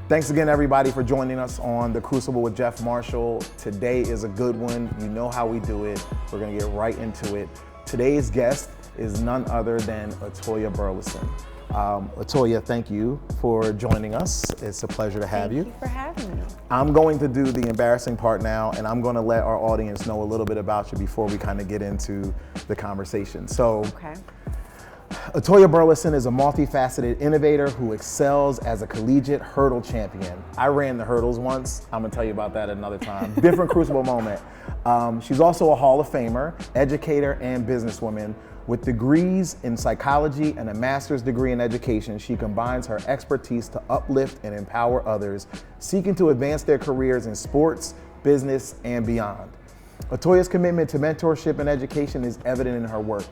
Thanks again, everybody, for joining us on the Crucible with Jeff Marshall. Today is a good one. You know how we do it. We're going to get right into it. Today's guest is none other than Atoya Burleson. Atoya, thank you for joining us. It's a pleasure to have you. Thank you for having me. I'm going to do the embarrassing part now, and I'm going to let our audience know a little bit about you before we kind of get into the conversation. So, Okay. Atoya Burleson is a multifaceted innovator who excels as a collegiate hurdle champion. I ran the hurdles once. I'm gonna tell you about that another time. Different crucible moment. She's also a Hall of Famer, educator, and businesswoman. With degrees in psychology and a master's degree in education, she combines her expertise to uplift and empower others seeking to advance their careers in sports, business, and beyond. Atoya's commitment to mentorship and education is evident in her work,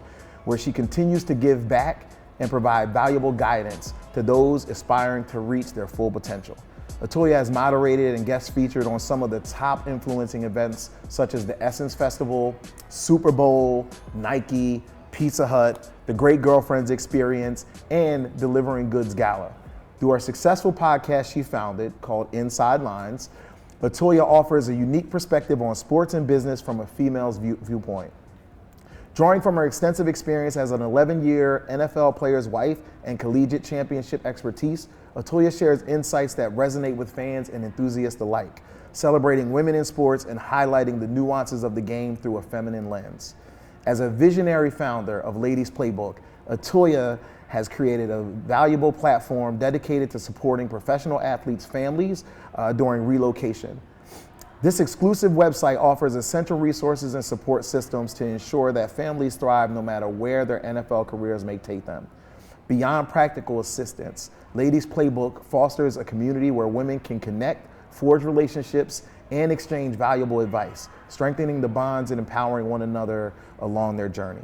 where she continues to give back and provide valuable guidance to those aspiring to reach their full potential. Atoya has moderated and guest featured on some of the top influencing events such as the Essence Festival, Super Bowl, Nike, Pizza Hut, the Great Girlfriends Experience, and Delivering Goods Gala. Through her successful podcast she founded called Inside Lines, Atoya offers a unique perspective on sports and business from a female's viewpoint. Drawing from her extensive experience as an 11-year NFL player's wife and collegiate championship expertise, Atoya shares insights that resonate with fans and enthusiasts alike, celebrating women in sports and highlighting the nuances of the game through a feminine lens. As a visionary founder of Ladies Playbook, Atoya has created a valuable platform dedicated to supporting professional athletes' families during relocation. This exclusive website offers essential resources and support systems to ensure that families thrive no matter where their NFL careers may take them. Beyond practical assistance, Ladies Playbook fosters a community where women can connect, forge relationships, and exchange valuable advice, strengthening the bonds and empowering one another along their journey.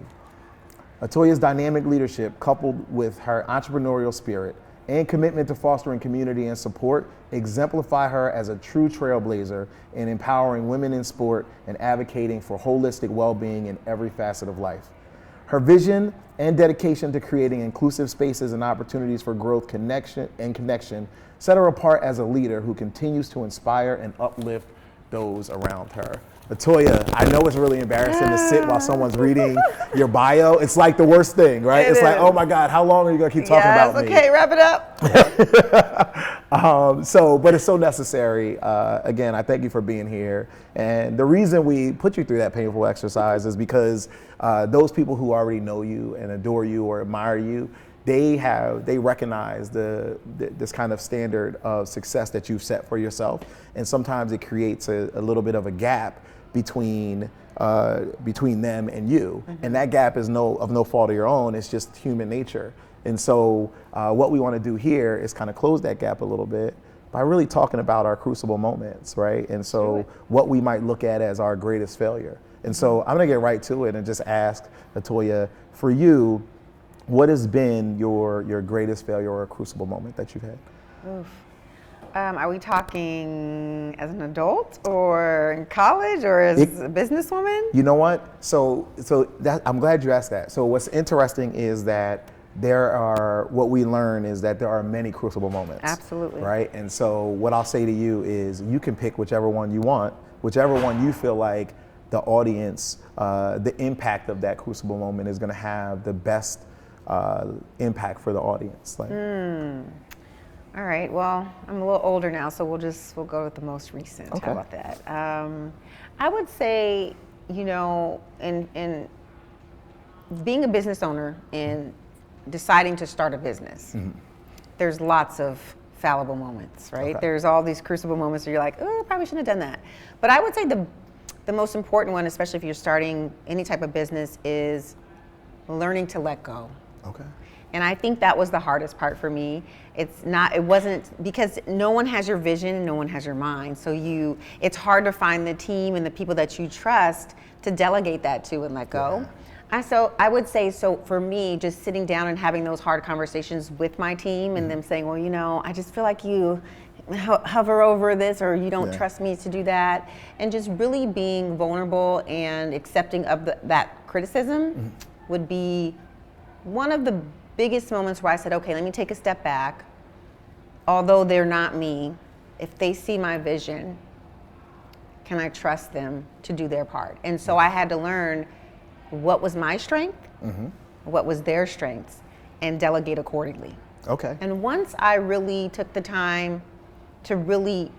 Atoya's dynamic leadership, coupled with her entrepreneurial spirit and commitment to fostering community and support, exemplify her as a true trailblazer in empowering women in sport and advocating for holistic well-being in every facet of life. Her vision and dedication to creating inclusive spaces and opportunities for growth, connection set her apart as a leader who continues to inspire and uplift those around her. Atoya, I know it's really embarrassing to sit while someo's reading your bio. It's like the worst thing, right? It's like, oh my God, how long are you gonna keep talking about me? Okay, wrap it up. But it's so necessary. Again, I thank you for being here. And the reason we put you through that painful exercise is because those people who already know you and adore you or admire you, they recognize this kind of standard of success that you've set for yourself, and sometimes it creates a little bit of a gap between them and you, and that gap is of no fault of your own. It's just human nature. And so what we want to do here is kind of close that gap a little bit by really talking about our crucible moments, right? And so what we might look at as our greatest failure. And so I'm gonna get right to it and just ask Atoya, for you, what has been your greatest failure or crucible moment that you've had? Oof. Are we talking as an adult or in college or as a businesswoman? You know what? So I'm glad you asked that. So what's interesting is that what we learn is that there are many crucible moments. Absolutely. Right? And so what I'll say to you is you can pick whichever one you want, whichever one you feel like the audience, the impact of that crucible moment is gonna have the best impact for the audience. All right, well, I'm a little older now, so we'll go with the most recent. Okay. How about that? I would say, in being a business owner and deciding to start a business, there's lots of fallible moments, right? Okay. There's all these crucible moments where you're like, oh, probably shouldn't have done that. But I would say the most important one, especially if you're starting any type of business, is learning to let go. Okay. And I think that was the hardest part for me. It wasn't, because no one has your vision and no one has your mind. So it's hard to find the team and the people that you trust to delegate that to and let go. Yeah. So I would say, so for me, just sitting down and having those hard conversations with my team and them saying, well, I just feel like you hover over this, or you don't trust me to do that. And just really being vulnerable and accepting of that criticism would be one of the biggest moments where I said, okay, let me take a step back although they're not me, if they see my vision, can I trust them to do their part? And so I had to learn what was my strength, what was their strengths, and delegate accordingly. Okay. And once I really took the time to really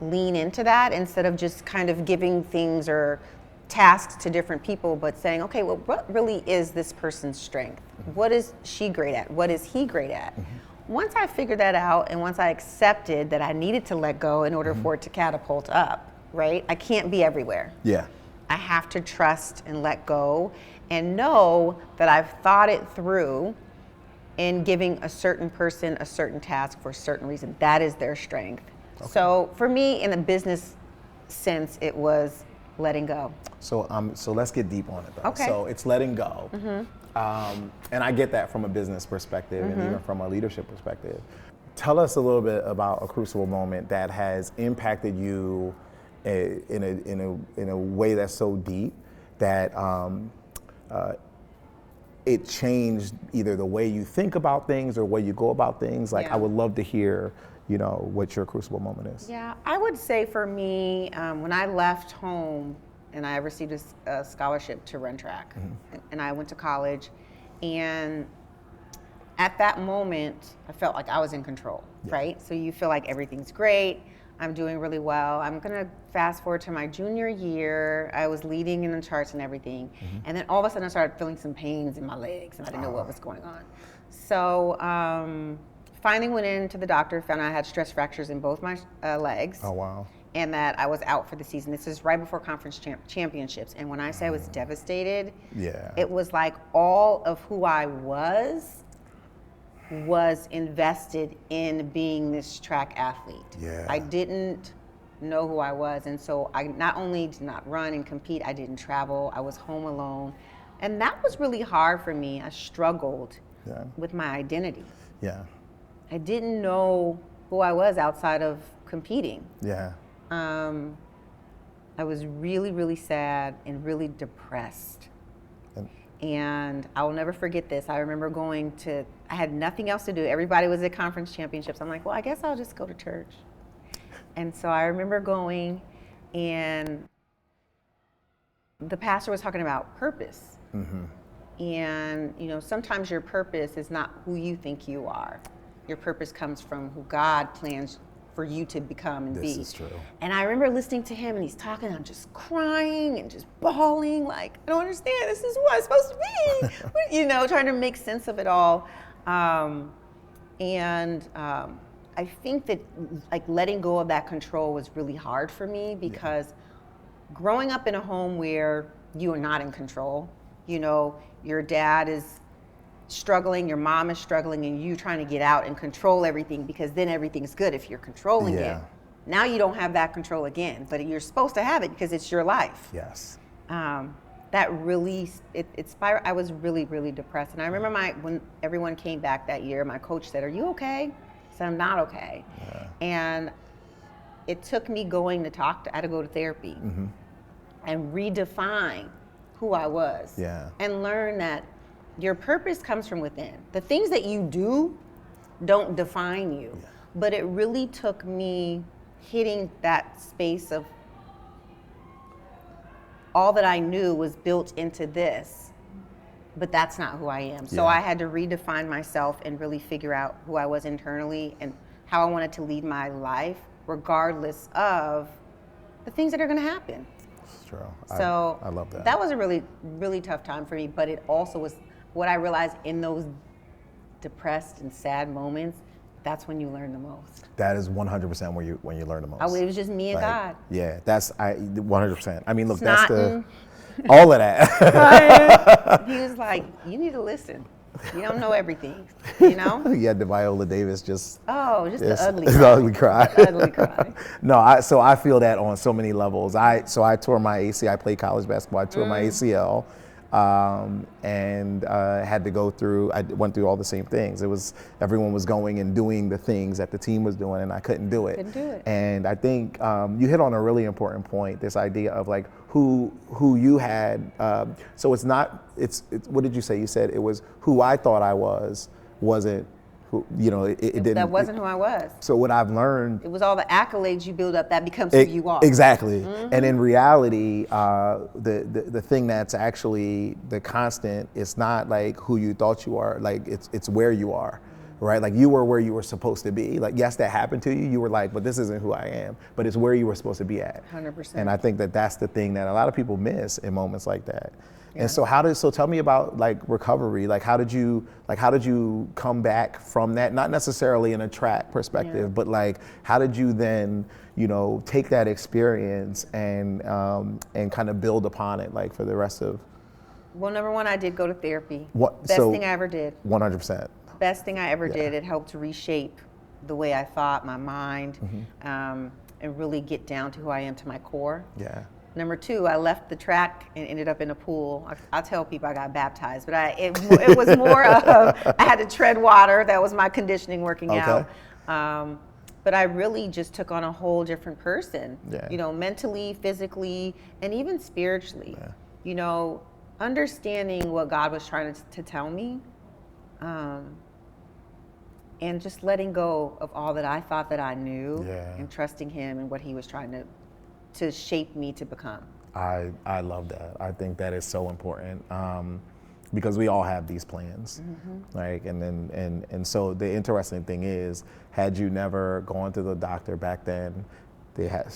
lean into that, instead of just kind of giving things or tasks to different people, but saying, okay, well, what really is this person's strength? What is she great at? What is he great at? Once I figured that out, and once I accepted that I needed to let go in order for it to catapult up, right? I can't be everywhere. Yeah. I have to trust and let go and know that I've thought it through in giving a certain person a certain task for a certain reason. That is their strength. Okay. So for me, in a business sense, it was letting go. So let's get deep on it though. Okay. So it's letting go. And I get that from a business perspective and even from a leadership perspective. Tell us a little bit about a crucible moment that has impacted you in a way that's so deep that it changed either the way you think about things or way you go about things. Like, I would love to hear, what your crucible moment is. Yeah, I would say for me, when I left home and I received a scholarship to run track, and I went to college, and at that moment, I felt like I was in control, right? So you feel like everything's great. I'm doing really well. I'm gonna fast forward to my junior year. I was leading in the charts and everything. And then all of a sudden I started feeling some pains in my legs and I didn't know what was going on. So finally went into the doctor, found out I had stress fractures in both my legs. Oh, wow. And that I was out for the season. This is right before conference championships. And when I say I was devastated, it was like all of who I was invested in being this track athlete. I didn't know who I was, and so I not only did not run and compete, I didn't travel, I was home alone. And that was really hard for me. I struggled with my identity. I didn't know who I was outside of competing. I was really, really sad and really depressed. And I will never forget this. I remember I had nothing else to do. Everybody was at conference championships. I'm like, well, I guess I'll just go to church. And so I remember going, and the pastor was talking about purpose. And, sometimes your purpose is not who you think you are. Your purpose comes from who God plans for you to become and be. This is true. And I remember listening to him, and he's talking, and I'm just crying and just bawling, like, I don't understand, this is who I'm supposed to be, trying to make sense of it all. I think that like letting go of that control was really hard for me, because growing up in a home where you are not in control, your dad is struggling, your mom is struggling, and you trying to get out and control everything, because then everything's good if you're controlling it. Now you don't have that control again, but you're supposed to have it because it's your life. That really, it spiraled. I was really, really depressed. And I remember when everyone came back that year, my coach said, "Are you okay?" I said, "I'm not okay." And it took me I had to go to therapy and redefine who I was and learn that your purpose comes from within. The things that you do don't define you. But it really took me hitting that space of all that I knew was built into this, but that's not who I am. So I had to redefine myself and really figure out who I was internally and how I wanted to lead my life, regardless of the things that are gonna happen. It's true. So I love that. That was a really, really tough time for me, but it also was what I realized in those depressed and sad moments. That's when you learn the most. That is 100% when you learn the most. It was just me and God. Yeah, that's 100%. I mean, look, Snotting. that's all of that. He was like, you need to listen. You don't know everything, You had the Viola Davis the ugly cry. The ugly cry. The ugly cry. No, so I feel that on so many levels. I tore my ACL. I played college basketball. I tore my ACL. And had to go through, I went through all the same things. Everyone was going and doing the things that the team was doing, and I couldn't do it. And I think you hit on a really important point, this idea of like who you had, so it's what did you say? You said it was who I thought I wasn't who, it didn't. That wasn't who I was. So what I've learned. It was all the accolades you build up that becomes who you are. Exactly. And in reality, the thing that's actually the constant, it's not like who you thought you are, like it's where you are. Right, like you were where you were supposed to be. Like, yes, that happened to you. You were like, but this isn't who I am. But it's where you were supposed to be at. 100%. And I think that's the thing that a lot of people miss in moments like that. Yeah. And so tell me about like recovery. Like, how did you come back from that? Not necessarily in a track perspective, but like, how did you then, take that experience and kind of build upon it, like for the rest of? Well, number one, I did go to therapy. Best thing I ever did. 100%. Best thing I ever did. It helped to reshape the way I thought, my mind, and really get down to who I am, to my core. Yeah. Number two, I left the track and ended up in a pool. I tell people I got baptized, but it was more of, I had to tread water. That was my conditioning working out. But I really just took on a whole different person, mentally, physically, and even spiritually. Yeah. Understanding what God was trying to tell me. And just letting go of all that I thought that I knew, and trusting Him and what He was trying to shape me to become. I love that. I think that is so important, because we all have these plans, like, and so the interesting thing is, had you never gone to the doctor back then, they had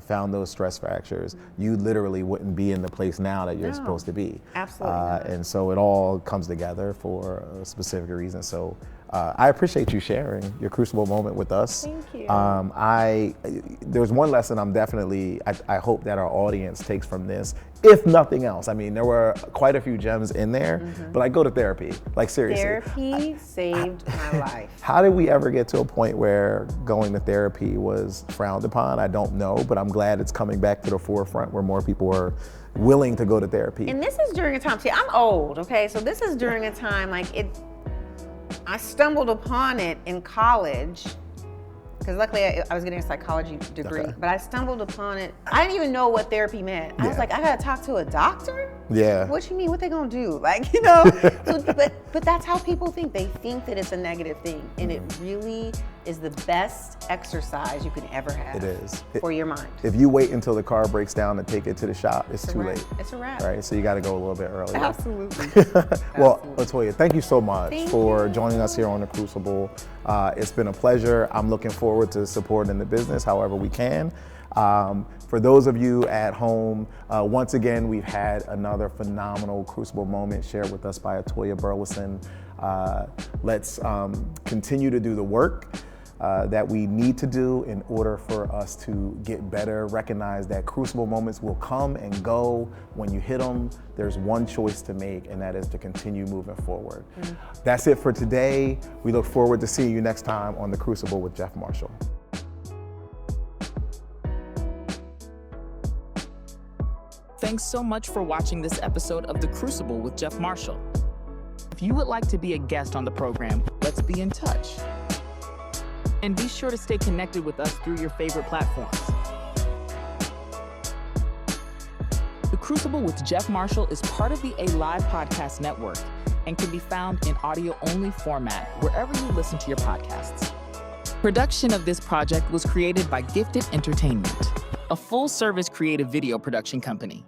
found those stress fractures, you literally wouldn't be in the place now that you're supposed to be. Absolutely not. And so it all comes together for a specific reason. So I appreciate you sharing your Crucible moment with us. Thank you. There's one lesson I hope that our audience takes from this, if nothing else. I mean, there were quite a few gems in there, but I go to therapy, like seriously. Therapy saved my life. How did we ever get to a point where going to therapy was frowned upon? I don't know, but I'm glad it's coming back to the forefront where more people are willing to go to therapy. And this is during a time, see, I'm old, okay? So this is during a time, I stumbled upon it in college, because luckily I was getting a psychology degree, but I stumbled upon it. I didn't even know what therapy meant. I was like, I gotta talk to a doctor? Yeah. What you mean, what they gonna do? But that's how people think. They think that it's a negative thing, and it really is the best exercise you can ever have. It is. For your mind. If you wait until the car breaks down to take it to the shop, it's too late. It's a wrap. Right, so you gotta go a little bit earlier. Absolutely. Well, Atoya, thank you so much Thank for you. joining us here on The Crucible. It's been a pleasure. I'm looking forward to supporting the business however we can. For those of you at home, once again, we've had another phenomenal Crucible moment shared with us by Atoya Burleson. Let's continue to do the work that we need to do in order for us to get better. Recognize that Crucible moments will come and go. When you hit them, there's one choice to make, and that is to continue moving forward. That's it for today. We look forward to seeing you next time on The Crucible with Jeff Marshall. Thanks so much for watching this episode of The Crucible with Jeff Marshall. If you would like to be a guest on the program, let's be in touch. And be sure to stay connected with us through your favorite platforms. The Crucible with Jeff Marshall is part of the A Live Podcast Network and can be found in audio-only format wherever you listen to your podcasts. Production of this project was created by Gifted Entertainment, a full-service creative video production company.